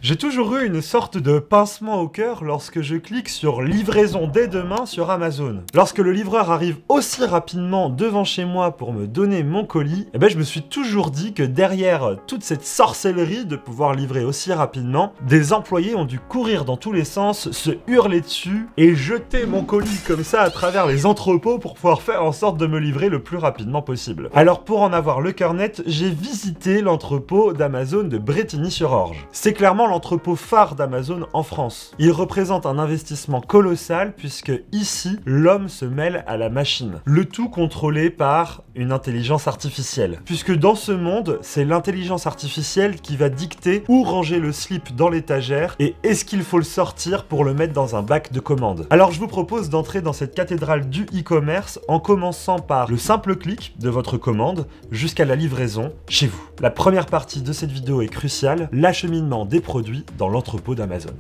J'ai toujours eu une sorte de pincement au cœur lorsque je clique sur livraison dès demain sur Amazon. Lorsque le livreur arrive aussi rapidement devant chez moi pour me donner mon colis, je me suis toujours dit que derrière toute cette sorcellerie de pouvoir livrer aussi rapidement, des employés ont dû courir dans tous les sens, se hurler dessus et jeter mon colis comme ça à travers les entrepôts pour pouvoir faire en sorte de me livrer le plus rapidement possible. Alors pour en avoir le cœur net, j'ai visité l'entrepôt d'Amazon de Brétigny-sur-Orge. C'est clairement l'entrepôt phare d'Amazon en France. Il représente un investissement colossal puisque ici, l'homme se mêle à la machine. Le tout contrôlé par une intelligence artificielle. Puisque dans ce monde, c'est l'intelligence artificielle qui va dicter où ranger le slip dans l'étagère et est-ce qu'il faut le sortir pour le mettre dans un bac de commande. Alors je vous propose d'entrer dans cette cathédrale du e-commerce en commençant par le simple clic de votre commande jusqu'à la livraison chez vous. La première partie de cette vidéo est cruciale, l'acheminement des produits dans l'entrepôt d'Amazon.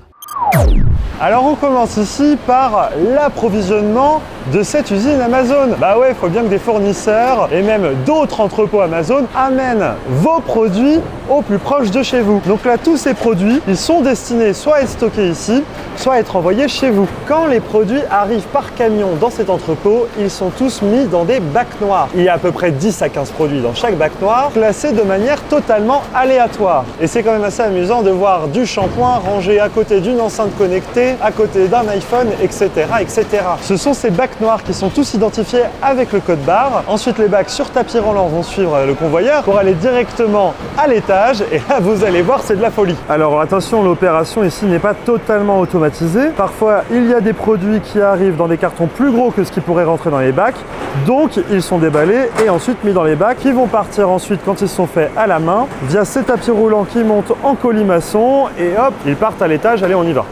Alors on commence ici par l'approvisionnement de cette usine Amazon. Bah ouais, il faut bien que des fournisseurs et même d'autres entrepôts Amazon amènent vos produits au plus proche de chez vous. Donc là, tous ces produits, ils sont destinés soit à être stockés ici, soit à être envoyés chez vous. Quand les produits arrivent par camion dans cet entrepôt, ils sont tous mis dans des bacs noirs. Il y a à peu près 10 à 15 produits dans chaque bac noir, classés de manière totalement aléatoire. Et c'est quand même assez amusant de voir du shampoing rangé à côté d'une enceinte connectée, à côté d'un iPhone, etc., etc. Ce sont ces bacs noirs qui sont tous identifiés avec le code barre. Ensuite, les bacs sur tapis roulant vont suivre le convoyeur pour aller directement à l'étage. Et là, vous allez voir, c'est de la folie. Alors attention, l'opération ici n'est pas totalement automatisée. Parfois, il y a des produits qui arrivent dans des cartons plus gros que ce qui pourrait rentrer dans les bacs. Donc, ils sont déballés et ensuite mis dans les bacs qui vont partir ensuite quand ils sont faits à la main via ces tapis roulants qui montent en colimaçon et hop, ils partent à l'étage. Allez, on y va.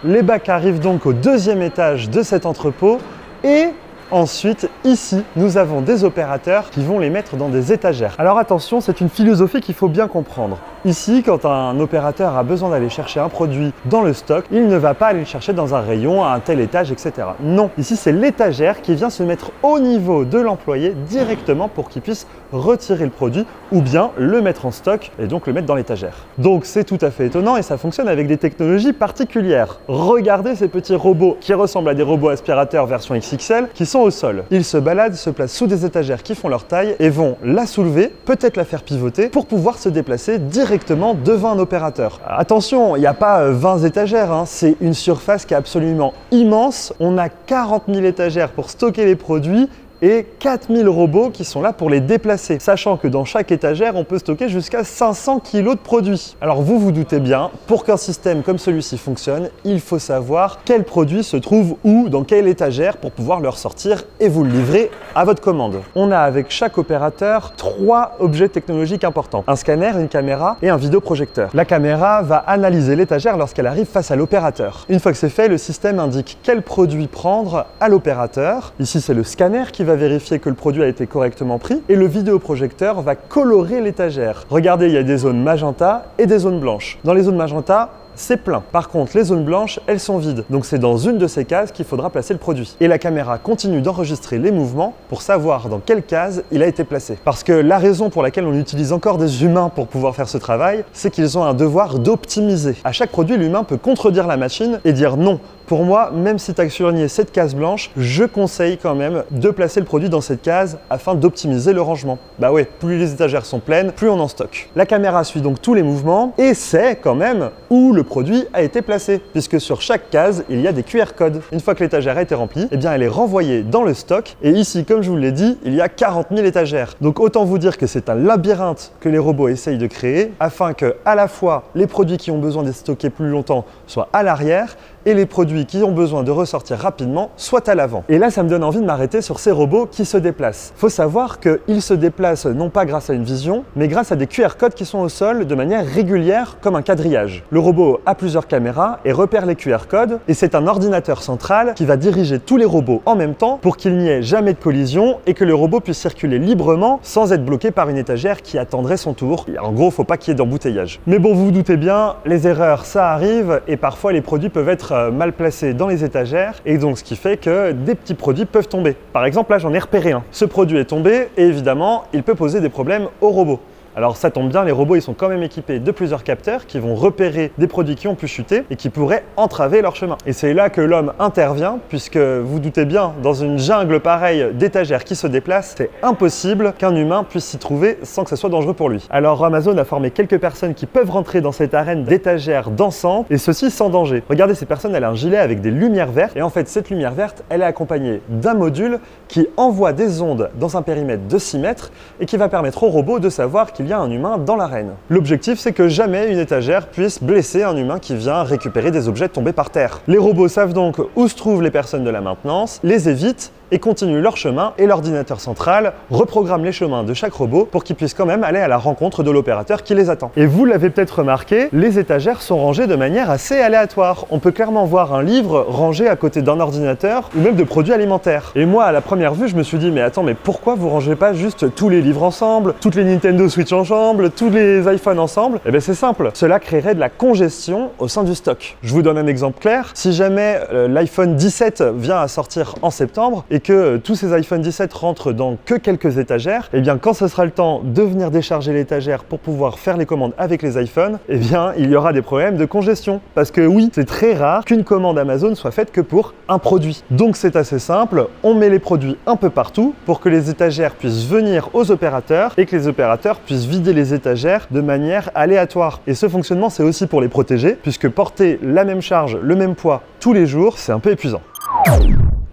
Les bacs arrivent donc au deuxième étage de cet entrepôt et ensuite, ici, nous avons des opérateurs qui vont les mettre dans des étagères. Alors attention, c'est une philosophie qu'il faut bien comprendre. Ici, quand un opérateur a besoin d'aller chercher un produit dans le stock, il ne va pas aller le chercher dans un rayon, à un tel étage, etc. Non, ici c'est l'étagère qui vient se mettre au niveau de l'employé directement pour qu'il puisse retirer le produit ou bien le mettre en stock et donc le mettre dans l'étagère. Donc c'est tout à fait étonnant et ça fonctionne avec des technologies particulières. Regardez ces petits robots qui ressemblent à des robots aspirateurs version XXL qui sont au sol. Ils se baladent, se placent sous des étagères qui font leur taille et vont la soulever, peut-être la faire pivoter pour pouvoir se déplacer directement devant un opérateur. Attention, il n'y a pas 20 étagères, hein. C'est une surface qui est absolument immense. On a 40 000 étagères pour stocker les produits et 4000 robots qui sont là pour les déplacer. Sachant que dans chaque étagère, on peut stocker jusqu'à 500 kg de produits. Alors vous vous doutez bien, pour qu'un système comme celui-ci fonctionne, il faut savoir quel produit se trouve où, dans quelle étagère pour pouvoir le ressortir et vous le livrer à votre commande. On a avec chaque opérateur 3 objets technologiques importants. Un scanner, une caméra et un vidéoprojecteur. La caméra va analyser l'étagère lorsqu'elle arrive face à l'opérateur. Une fois que c'est fait, le système indique quel produit prendre à l'opérateur. Ici, c'est le scanner qui va vérifier que le produit a été correctement pris et le vidéoprojecteur va colorer l'étagère. Regardez, il y a des zones magenta et des zones blanches. Dans les zones magenta, c'est plein. Par contre, les zones blanches, elles sont vides. Donc c'est dans une de ces cases qu'il faudra placer le produit. Et la caméra continue d'enregistrer les mouvements pour savoir dans quelle case il a été placé. Parce que la raison pour laquelle on utilise encore des humains pour pouvoir faire ce travail, c'est qu'ils ont un devoir d'optimiser. À chaque produit, l'humain peut contredire la machine et dire non. Pour moi, même si tu as surligné cette case blanche, je conseille quand même de placer le produit dans cette case afin d'optimiser le rangement. Bah ouais, plus les étagères sont pleines, plus on en stocke. La caméra suit donc tous les mouvements et sait quand même où le produit a été placé, puisque sur chaque case, il y a des QR codes. Une fois que l'étagère a été remplie, eh bien elle est renvoyée dans le stock et ici, comme je vous l'ai dit, il y a 40 000 étagères. Donc autant vous dire que c'est un labyrinthe que les robots essayent de créer afin que à la fois les produits qui ont besoin d'être stockés plus longtemps soient à l'arrière et les produits qui ont besoin de ressortir rapidement soient à l'avant. Et là, ça me donne envie de m'arrêter sur ces robots qui se déplacent. Faut savoir qu'ils se déplacent non pas grâce à une vision, mais grâce à des QR codes qui sont au sol de manière régulière comme un quadrillage. Le robot a plusieurs caméras et repère les QR codes et c'est un ordinateur central qui va diriger tous les robots en même temps pour qu'il n'y ait jamais de collision et que le robot puisse circuler librement sans être bloqué par une étagère qui attendrait son tour. Et en gros, faut pas qu'il y ait d'embouteillage. Mais bon, vous vous doutez bien, les erreurs, ça arrive et parfois les produits peuvent être mal placés dans les étagères et donc ce qui fait que des petits produits peuvent tomber. Par exemple, là j'en ai repéré un. Ce produit est tombé et évidemment il peut poser des problèmes au robot. Alors ça tombe bien, les robots ils sont quand même équipés de plusieurs capteurs qui vont repérer des produits qui ont pu chuter et qui pourraient entraver leur chemin. Et c'est là que l'homme intervient, puisque vous doutez bien, dans une jungle pareille d'étagères qui se déplacent, c'est impossible qu'un humain puisse s'y trouver sans que ce soit dangereux pour lui. Alors Amazon a formé quelques personnes qui peuvent rentrer dans cette arène d'étagères dansantes, et ceci sans danger. Regardez, ces personnes, elles ont un gilet avec des lumières vertes, et en fait cette lumière verte, elle est accompagnée d'un module qui envoie des ondes dans un périmètre de 6 mètres et qui va permettre au robot de savoir qu'il y a un humain dans l'arène. L'objectif, c'est que jamais une étagère puisse blesser un humain qui vient récupérer des objets tombés par terre. Les robots savent donc où se trouvent les personnes de la maintenance, les évitent et continuent leur chemin, et l'ordinateur central reprogramme les chemins de chaque robot pour qu'ils puissent quand même aller à la rencontre de l'opérateur qui les attend. Et vous l'avez peut-être remarqué, les étagères sont rangées de manière assez aléatoire. On peut clairement voir un livre rangé à côté d'un ordinateur ou même de produits alimentaires. Et moi, à la première vue, je me suis dit, mais attends, mais pourquoi vous rangez pas juste tous les livres ensemble, toutes les Nintendo Switch ensemble, tous les iPhones ensemble? Eh bien c'est simple, cela créerait de la congestion au sein du stock. Je vous donne un exemple clair. Si jamais l'iPhone 17 vient à sortir en septembre et que tous ces iPhone 17 rentrent dans que quelques étagères, et bien quand ce sera le temps de venir décharger l'étagère pour pouvoir faire les commandes avec les iPhones, et bien il y aura des problèmes de congestion. Parce que oui, c'est très rare qu'une commande Amazon soit faite que pour un produit. Donc c'est assez simple, on met les produits un peu partout pour que les étagères puissent venir aux opérateurs et que les opérateurs puissent vider les étagères de manière aléatoire. Et ce fonctionnement, c'est aussi pour les protéger, puisque porter la même charge, le même poids tous les jours, c'est un peu épuisant.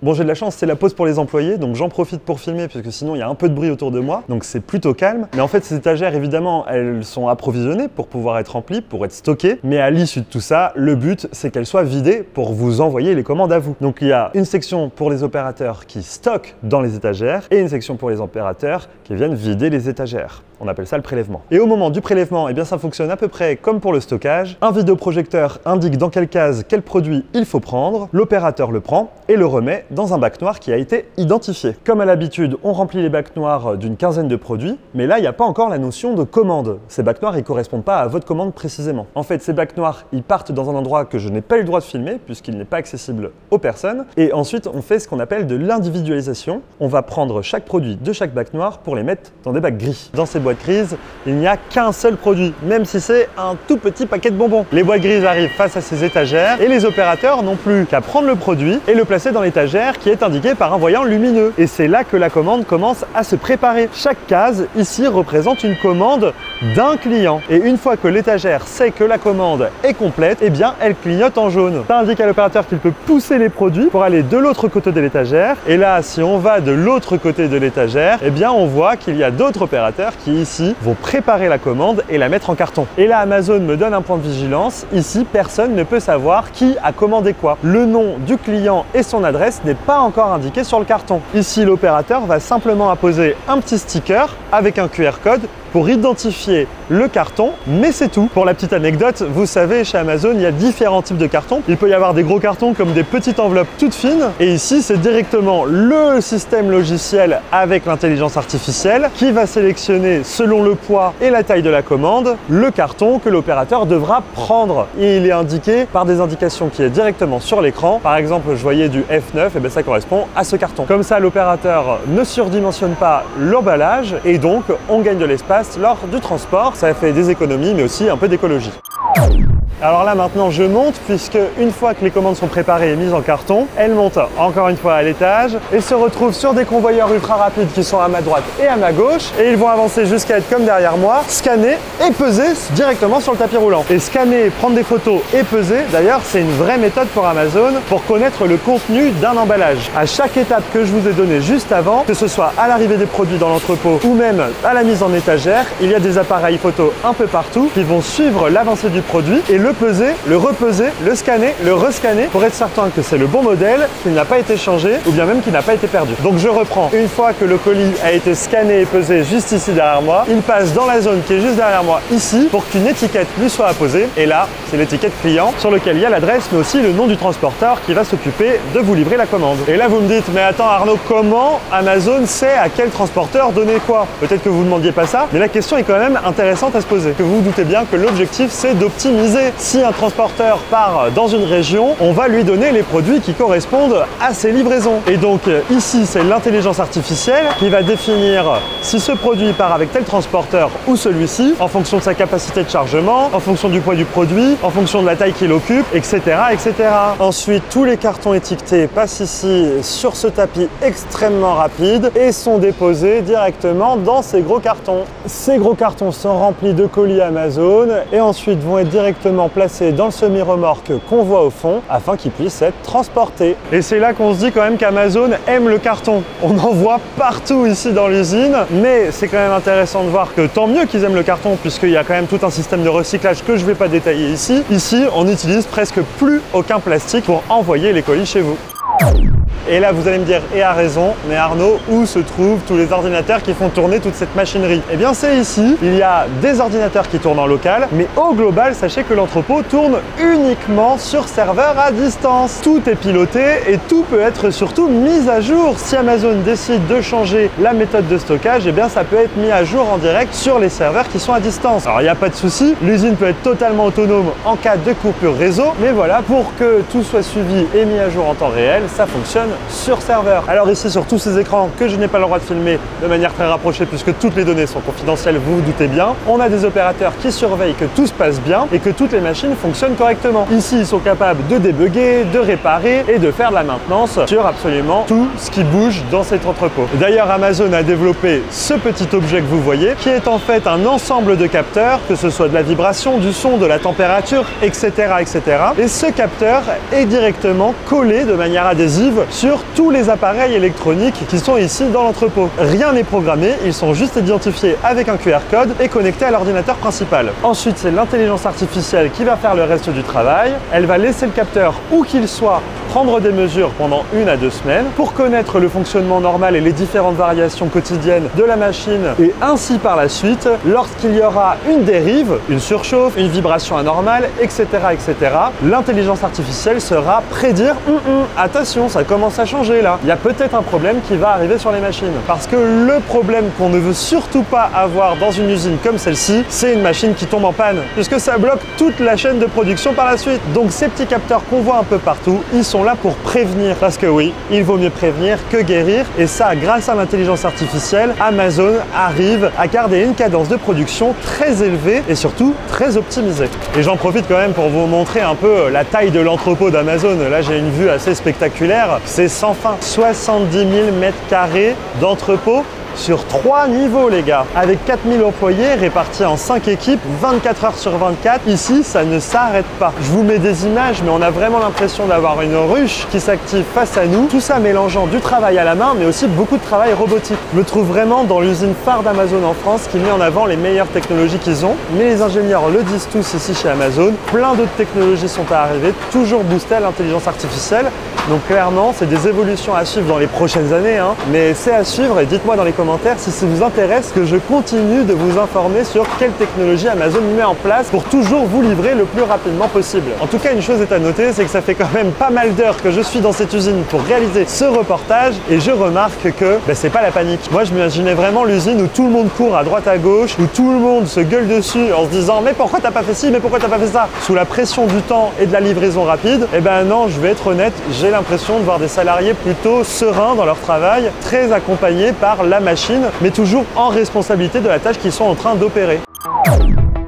Bon, j'ai de la chance, c'est la pause pour les employés, donc j'en profite pour filmer parce que sinon il y a un peu de bruit autour de moi, donc c'est plutôt calme. Mais en fait, ces étagères, évidemment, elles sont approvisionnées pour pouvoir être remplies, pour être stockées. Mais à l'issue de tout ça, le but, c'est qu'elles soient vidées pour vous envoyer les commandes à vous. Donc il y a une section pour les opérateurs qui stockent dans les étagères et une section pour les opérateurs qui viennent vider les étagères. On appelle ça le prélèvement. Et au moment du prélèvement, eh bien ça fonctionne à peu près comme pour le stockage. Un vidéoprojecteur indique dans quelle case quel produit il faut prendre, l'opérateur le prend et le remet dans un bac noir qui a été identifié. Comme à l'habitude, on remplit les bacs noirs d'une quinzaine de produits, mais là, il n'y a pas encore la notion de commande. Ces bacs noirs, ils ne correspondent pas à votre commande précisément. En fait, ces bacs noirs, ils partent dans un endroit que je n'ai pas eu le droit de filmer, puisqu'il n'est pas accessible aux personnes. Et ensuite, on fait ce qu'on appelle de l'individualisation. On va prendre chaque produit de chaque bac noir pour les mettre dans des bacs gris. Dans ces boîtes grises, il n'y a qu'un seul produit, même si c'est un tout petit paquet de bonbons. Les boîtes grises arrivent face à ces étagères et les opérateurs n'ont plus qu'à prendre le produit et le placer dans l'étagère qui est indiquée par un voyant lumineux. Et c'est là que la commande commence à se préparer. Chaque case ici représente une commande d'un client. Et une fois que l'étagère sait que la commande est complète, eh bien elle clignote en jaune. Ça indique à l'opérateur qu'il peut pousser les produits pour aller de l'autre côté de l'étagère. Et là, si on va de l'autre côté de l'étagère, eh bien on voit qu'il y a d'autres opérateurs qui ici vont préparer la commande et la mettre en carton. Et là, Amazon me donne un point de vigilance. Ici, personne ne peut savoir qui a commandé quoi. Le nom du client et son adresse n'est pas encore indiqué sur le carton. Ici, l'opérateur va simplement apposer un petit sticker avec un QR code pour identifier le carton, mais c'est tout. Pour la petite anecdote, vous savez, chez Amazon, il y a différents types de cartons. Il peut y avoir des gros cartons comme des petites enveloppes toutes fines, et ici, c'est directement le système logiciel avec l'intelligence artificielle qui va sélectionner, selon le poids et la taille de la commande, le carton que l'opérateur devra prendre. Et il est indiqué par des indications qui est directement sur l'écran. Par exemple, je voyais du F9, et bien ça correspond à ce carton. Comme ça, l'opérateur ne surdimensionne pas l'emballage, et donc on gagne de l'espace lors du transport. Ça fait des économies mais aussi un peu d'écologie. Alors là maintenant je monte, puisque une fois que les commandes sont préparées et mises en carton, elles montent encore une fois à l'étage et se retrouvent sur des convoyeurs ultra rapides qui sont à ma droite et à ma gauche, et ils vont avancer jusqu'à être comme derrière moi, scanner et peser directement sur le tapis roulant. Et scanner, prendre des photos et peser, d'ailleurs c'est une vraie méthode pour Amazon pour connaître le contenu d'un emballage. À chaque étape que je vous ai donnée juste avant, que ce soit à l'arrivée des produits dans l'entrepôt ou même à la mise en étagère, il y a des appareils photo un peu partout qui vont suivre l'avancée du produit et le peser, le repeser, le scanner, le rescanner pour être certain que c'est le bon modèle, qu'il n'a pas été changé ou bien même qu'il n'a pas été perdu. Donc je reprends. Une fois que le colis a été scanné et pesé juste ici derrière moi, il passe dans la zone qui est juste derrière moi ici pour qu'une étiquette lui soit apposée. Et là, c'est l'étiquette client sur lequel il y a l'adresse mais aussi le nom du transporteur qui va s'occuper de vous livrer la commande. Et là vous me dites, mais attends Arnaud, comment Amazon sait à quel transporteur donner quoi? Peut-être que vous ne demandiez pas ça, mais la question est quand même intéressante à se poser. Que vous vous doutez bien que l'objectif c'est d'optimiser Si un transporteur part dans une région, on va lui donner les produits qui correspondent à ces livraisons. Et donc ici, c'est l'intelligence artificielle qui va définir si ce produit part avec tel transporteur ou celui-ci, en fonction de sa capacité de chargement, en fonction du poids du produit, en fonction de la taille qu'il occupe, etc., etc. Ensuite, tous les cartons étiquetés passent ici sur ce tapis extrêmement rapide et sont déposés directement dans ces gros cartons. Ces gros cartons sont remplis de colis Amazon et ensuite vont être directement placés dans le semi-remorque qu'on voit au fond afin qu'ils puissent être transportés. Et c'est là qu'on se dit quand même qu'Amazon aime le carton. On en voit partout ici dans l'usine, mais c'est quand même intéressant de voir que tant mieux qu'ils aiment le carton puisqu'il y a quand même tout un système de recyclage que je ne vais pas détailler ici. Ici, on n'utilise presque plus aucun plastique pour envoyer les colis chez vous. Et là, vous allez me dire, et à raison, mais Arnaud, où se trouvent tous les ordinateurs qui font tourner toute cette machinerie? Eh bien, c'est ici. Il y a des ordinateurs qui tournent en local, mais au global, sachez que l'entrepôt tourne uniquement sur serveur à distance. Tout est piloté et tout peut être surtout mis à jour. Si Amazon décide de changer la méthode de stockage, eh bien, ça peut être mis à jour en direct sur les serveurs qui sont à distance. Alors, il n'y a pas de souci, l'usine peut être totalement autonome en cas de coupure réseau, mais voilà, pour que tout soit suivi et mis à jour en temps réel, ça fonctionne sur serveur. Alors ici, sur tous ces écrans que je n'ai pas le droit de filmer de manière très rapprochée puisque toutes les données sont confidentielles, vous vous doutez bien, on a des opérateurs qui surveillent que tout se passe bien et que toutes les machines fonctionnent correctement. Ici, ils sont capables de débugger, de réparer et de faire de la maintenance sur absolument tout ce qui bouge dans cet entrepôt. D'ailleurs, Amazon a développé ce petit objet que vous voyez qui est en fait un ensemble de capteurs, que ce soit de la vibration, du son, de la température, etc., etc. Et ce capteur est directement collé de manière adhésive sur tous les appareils électroniques qui sont ici dans l'entrepôt. Rien n'est programmé, ils sont juste identifiés avec un QR code et connectés à l'ordinateur principal. Ensuite, c'est l'intelligence artificielle qui va faire le reste du travail. Elle va laisser le capteur, où qu'il soit, prendre des mesures pendant 1 à 2 semaines pour connaître le fonctionnement normal et les différentes variations quotidiennes de la machine et ainsi par la suite, lorsqu'il y aura une dérive, une surchauffe, une vibration anormale, etc., etc., l'intelligence artificielle saura prédire attention, ça commence à changer là. Il y a peut-être un problème qui va arriver sur les machines. Parce que le problème qu'on ne veut surtout pas avoir dans une usine comme celle-ci, c'est une machine qui tombe en panne, puisque ça bloque toute la chaîne de production par la suite. Donc ces petits capteurs qu'on voit un peu partout, ils sont là pour prévenir. Parce que oui, il vaut mieux prévenir que guérir. Et ça, grâce à l'intelligence artificielle, Amazon arrive à garder une cadence de production très élevée et surtout très optimisée. Et j'en profite quand même pour vous montrer un peu la taille de l'entrepôt d'Amazon. Là, j'ai une vue assez spectaculaire. C'est sans fin. 70 000 m² d'entrepôt sur 3 niveaux, les gars, avec 4000 employés répartis en 5 équipes, 24 heures sur 24. Ici, ça ne s'arrête pas. Je vous mets des images, mais on a vraiment l'impression d'avoir une ruche qui s'active face à nous. Tout ça mélangeant du travail à la main, mais aussi beaucoup de travail robotique. Je me trouve vraiment dans l'usine phare d'Amazon en France qui met en avant les meilleures technologies qu'ils ont. Mais les ingénieurs le disent tous ici chez Amazon. Plein d'autres technologies sont à arriver, toujours boostées à l'intelligence artificielle. Donc clairement, c'est des évolutions à suivre dans les prochaines années, hein. Mais c'est à suivre et dites-moi dans les commentaires si ça vous intéresse que je continue de vous informer sur quelle technologie Amazon met en place pour toujours vous livrer le plus rapidement possible. En tout cas, une chose est à noter, c'est que ça fait quand même pas mal d'heures que je suis dans cette usine pour réaliser ce reportage et je remarque que c'est pas la panique. Moi, je m'imaginais vraiment l'usine où tout le monde court à droite à gauche, où tout le monde se gueule dessus en se disant mais pourquoi t'as pas fait ci, mais pourquoi t'as pas fait ça, sous la pression du temps et de la livraison rapide. Eh ben non, je vais être honnête, j'ai l'impression de voir des salariés plutôt sereins dans leur travail, très accompagnés par la machine, mais toujours en responsabilité de la tâche qu'ils sont en train d'opérer.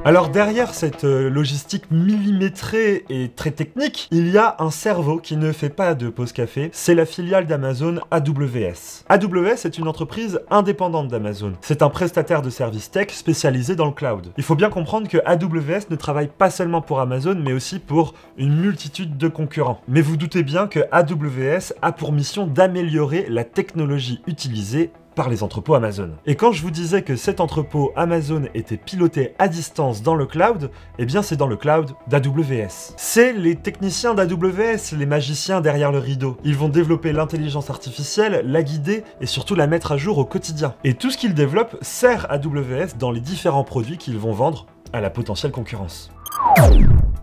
Alors derrière cette logistique millimétrée et très technique, il y a un cerveau qui ne fait pas de pause café, c'est la filiale d'Amazon AWS. AWS est une entreprise indépendante d'Amazon. C'est un prestataire de services tech spécialisé dans le cloud. Il faut bien comprendre que AWS ne travaille pas seulement pour Amazon, mais aussi pour une multitude de concurrents. Mais vous doutez bien que AWS a pour mission d'améliorer la technologie utilisée par les entrepôts Amazon. Et quand je vous disais que cet entrepôt Amazon était piloté à distance dans le cloud, eh bien c'est dans le cloud d'AWS. C'est les techniciens d'AWS, les magiciens derrière le rideau. Ils vont développer l'intelligence artificielle, la guider et surtout la mettre à jour au quotidien. Et tout ce qu'ils développent sert AWS dans les différents produits qu'ils vont vendre à la potentielle concurrence.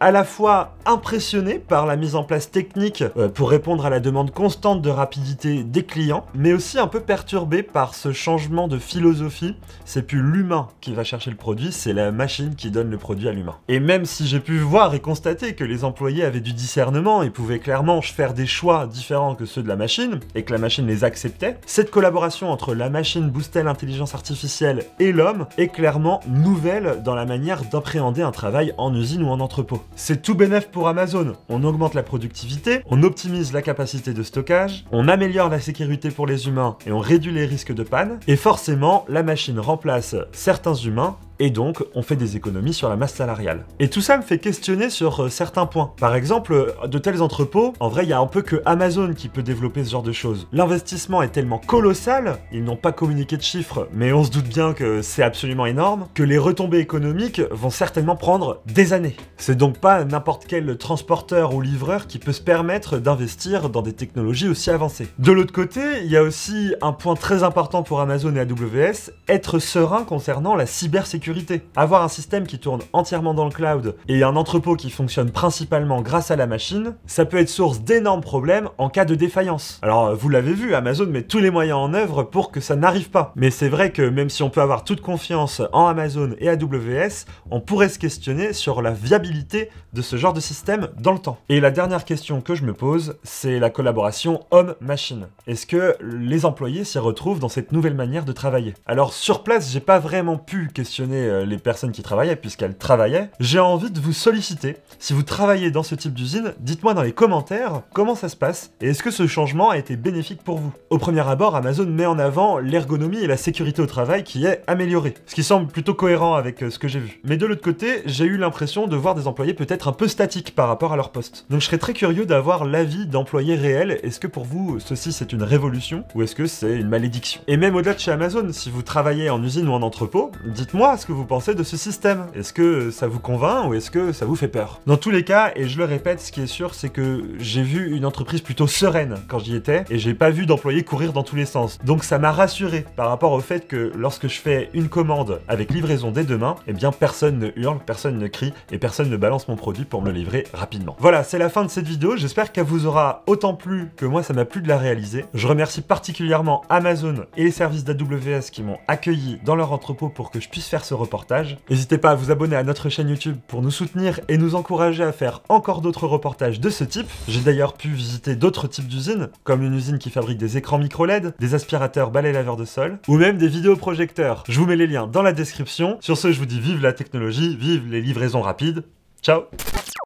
à la fois impressionné par la mise en place technique pour répondre à la demande constante de rapidité des clients, mais aussi un peu perturbé par ce changement de philosophie. C'est plus l'humain qui va chercher le produit, c'est la machine qui donne le produit à l'humain. Et même si j'ai pu voir et constater que les employés avaient du discernement et pouvaient clairement faire des choix différents que ceux de la machine, et que la machine les acceptait, cette collaboration entre la machine boostait l'intelligence artificielle et l'homme est clairement nouvelle dans la manière d'appréhender un travail en usine ou en entrepôt. C'est tout bénef pour Amazon. On augmente la productivité, on optimise la capacité de stockage, on améliore la sécurité pour les humains et on réduit les risques de panne, et forcément, la machine remplace certains humains et donc on fait des économies sur la masse salariale. Et tout ça me fait questionner sur certains points. Par exemple, de tels entrepôts, en vrai il y a un peu que Amazon qui peut développer ce genre de choses. L'investissement est tellement colossal, ils n'ont pas communiqué de chiffres, mais on se doute bien que c'est absolument énorme, que les retombées économiques vont certainement prendre des années. C'est donc pas n'importe quel transporteur ou livreur qui peut se permettre d'investir dans des technologies aussi avancées. De l'autre côté, il y a aussi un point très important pour Amazon et AWS, être serein concernant la cybersécurité. Avoir un système qui tourne entièrement dans le cloud et un entrepôt qui fonctionne principalement grâce à la machine, ça peut être source d'énormes problèmes en cas de défaillance. Alors vous l'avez vu, Amazon met tous les moyens en œuvre pour que ça n'arrive pas. Mais c'est vrai que même si on peut avoir toute confiance en Amazon et AWS, on pourrait se questionner sur la viabilité de ce genre de système dans le temps. Et la dernière question que je me pose, c'est la collaboration homme-machine. Est-ce que les employés s'y retrouvent dans cette nouvelle manière de travailler? Alors sur place, j'ai pas vraiment pu questionner les personnes qui travaillaient, puisqu'elles travaillaient. J'ai envie de vous solliciter. Si vous travaillez dans ce type d'usine, dites-moi dans les commentaires comment ça se passe et est-ce que ce changement a été bénéfique pour vous. Au premier abord, Amazon met en avant l'ergonomie et la sécurité au travail qui est améliorée, ce qui semble plutôt cohérent avec ce que j'ai vu. Mais de l'autre côté, j'ai eu l'impression de voir des employés peut-être un peu statiques par rapport à leur poste. Donc je serais très curieux d'avoir l'avis d'employés réels. Est-ce que pour vous, ceci c'est une révolution ou est-ce que c'est une malédiction? Et même au-delà de chez Amazon, si vous travaillez en usine ou en entrepôt, dites-moi ce que vous pensez de ce système. Est-ce que ça vous convainc ou est-ce que ça vous fait peur? Dans tous les cas, et je le répète, ce qui est sûr, c'est que j'ai vu une entreprise plutôt sereine quand j'y étais et j'ai pas vu d'employés courir dans tous les sens. Donc ça m'a rassuré par rapport au fait que lorsque je fais une commande avec livraison dès demain, eh bien personne ne hurle, personne ne crie et personne ne balance mon produit pour me le livrer rapidement. Voilà, c'est la fin de cette vidéo. J'espère qu'elle vous aura autant plu que moi ça m'a plu de la réaliser. Je remercie particulièrement Amazon et les services d'AWS qui m'ont accueilli dans leur entrepôt pour que je puisse faire ce reportage. N'hésitez pas à vous abonner à notre chaîne YouTube pour nous soutenir et nous encourager à faire encore d'autres reportages de ce type. J'ai d'ailleurs pu visiter d'autres types d'usines, comme une usine qui fabrique des écrans micro-LED, des aspirateurs balais laveurs de sol, ou même des vidéoprojecteurs. Je vous mets les liens dans la description. Sur ce, je vous dis vive la technologie, vive les livraisons rapides. Ciao!